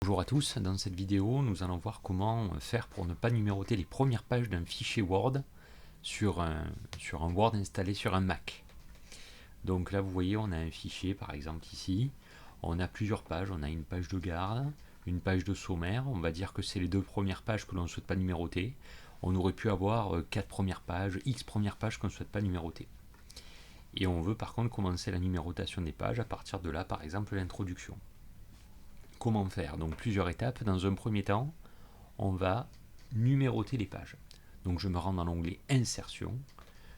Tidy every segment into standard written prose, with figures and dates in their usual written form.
Bonjour à tous, dans cette vidéo nous allons voir comment faire pour ne pas numéroter les premières pages d'un fichier Word sur un Word installé sur un Mac. Donc là vous voyez on a un fichier par exemple ici, on a plusieurs pages, on a une page de garde, une page de sommaire, on va dire que c'est les deux premières pages que l'on ne souhaite pas numéroter. On aurait pu avoir 4 premières pages, X premières pages qu'on ne souhaite pas numéroter. Et on veut par contre commencer la numérotation des pages à partir de là, par exemple l'introduction. Comment faire? Donc plusieurs étapes. Dans un premier temps, on va numéroter les pages. Donc je me rends dans l'onglet Insertion,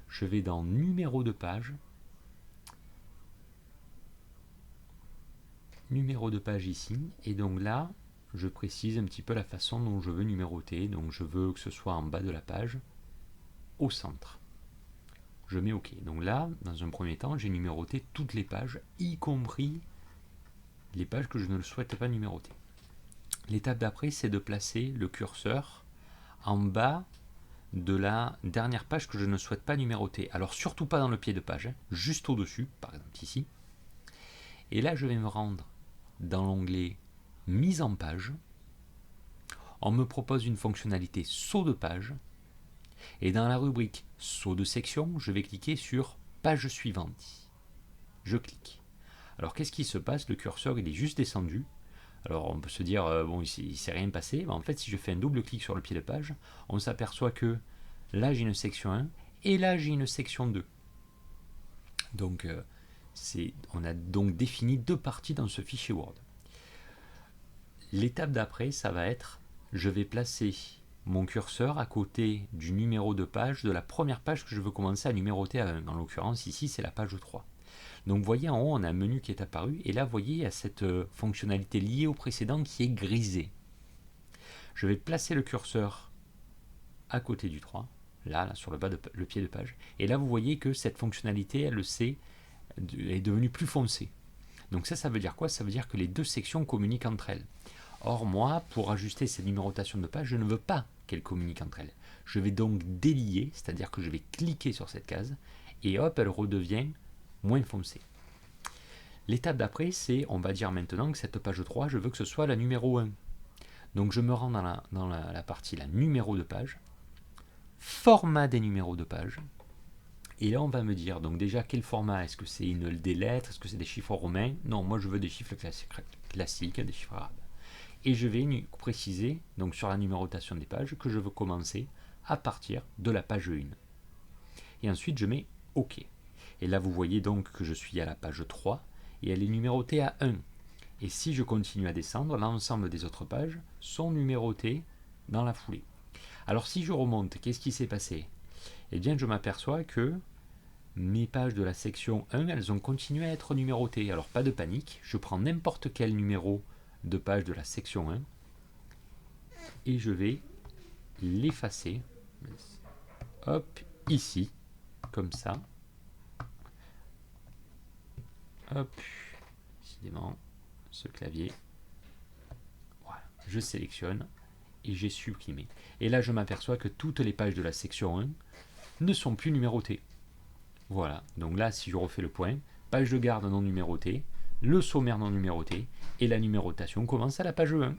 je vais dans Numéro de page, numéro de page ici, et donc là, je précise un petit peu la façon dont je veux numéroter. Donc je veux que ce soit en bas de la page, au centre. Je mets OK. Donc là, dans un premier temps, j'ai numéroté toutes les pages, y compris les pages que je ne souhaite pas numéroter. L'étape d'après, c'est de placer le curseur en bas de la dernière page que je ne souhaite pas numéroter. Alors surtout pas dans le pied de page, juste au-dessus, par exemple ici. Et là, je vais me rendre dans l'onglet Mise en page. On me propose une fonctionnalité saut de page. Et dans la rubrique saut de section, je vais cliquer sur Page suivante. Je clique. Alors qu'est-ce qui se passe? Le curseur il est juste descendu. Alors on peut se dire, bon il ne s'est rien passé. En fait si je fais un double clic sur le pied de page, on s'aperçoit que là j'ai une section 1 et là j'ai une section 2. Donc on a donc défini deux parties dans ce fichier Word. L'étape d'après, ça va être, je vais placer mon curseur à côté du numéro de page de la première page que je veux commencer à numéroter à 1. En l'occurrence ici c'est la page 3. Donc vous voyez en haut on a un menu qui est apparu et là vous voyez il y a cette fonctionnalité liée au précédent qui est grisée. Je vais placer le curseur à côté du 3, là sur le pied de page, et là vous voyez que cette fonctionnalité elle est devenue plus foncée. Donc ça veut dire quoi? Ça veut dire que les deux sections communiquent entre elles. Or moi, pour ajuster cette numérotation de page, je ne veux pas qu'elles communiquent entre elles. Je vais donc délier, c'est-à-dire que je vais cliquer sur cette case, et hop, elle redevient moins foncée. L'étape d'après, c'est, on va dire maintenant que cette page 3, je veux que ce soit la numéro 1. Donc je me rends dans la partie la numéro de page, format des numéros de page, et là on va me dire, donc déjà quel format? Est-ce que c'est des lettres? Est-ce que c'est des chiffres romains? Non, moi je veux des chiffres classiques, des chiffres arabes. Et je vais préciser, donc sur la numérotation des pages, que je veux commencer à partir de la page 1. Et ensuite je mets OK. Et là vous voyez donc que je suis à la page 3, et elle est numérotée à 1. Et si je continue à descendre, l'ensemble des autres pages sont numérotées dans la foulée. Alors si je remonte, qu'est-ce qui s'est passé? Eh bien je m'aperçois que mes pages de la section 1, elles ont continué à être numérotées. Alors pas de panique, je prends n'importe quel numéro de page de la section 1 et je vais l'effacer. Hop, ici, comme ça. Hop, décidément, ce clavier. Voilà, je sélectionne et j'ai supprimé. Et là, je m'aperçois que toutes les pages de la section 1 ne sont plus numérotées. Voilà, donc là, si je refais le point, page de garde non numérotée, le sommaire non numéroté, et la numérotation commence à la page 1.